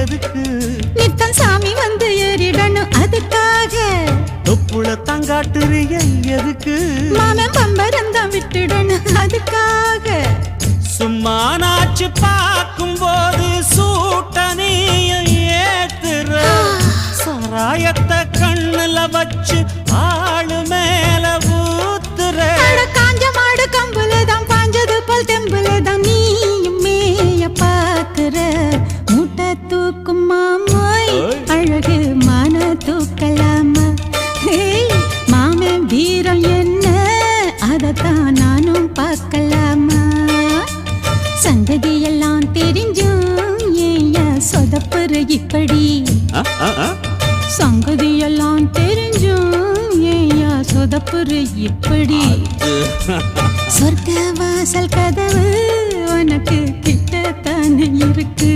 எதுக்கு நித்தம் சாமி வந்து ஏறிடணும் அதுக்காக தொப்புள தங்காட்டுறிய எதுக்கு மாமன் பம்பரந்தான் விட்டுடணும் அதுக்காக சும்மா நாச்சு பார்க்கும் போது சூட்டனைய ஏத்துற சாராயத்தை கண்ணுல வச்சு ஆளு மேல ஊத்துற காஞ்ச மாடு கம்புலதான் பாஞ்சது போல் தெம்புலதான் நீயும் மேய பாக்குற மூட்டை தூக்கும் மாமாய் அழகு மான தூக்கலாமா மாமன் வீரம் என்ன அதத்தான் நானும் பார்க்கலாமா சங்கதி எல்லாம் தெரிஞ்சும் ஏன் சொதப்புற இப்படி சங்கதி எல்லாம் தெரிஞ்சும் ஏன் சொதப்புற இப்படி சொர்க்க வாசல் கதவு உனக்கு கிட்டத்தானே இருக்கு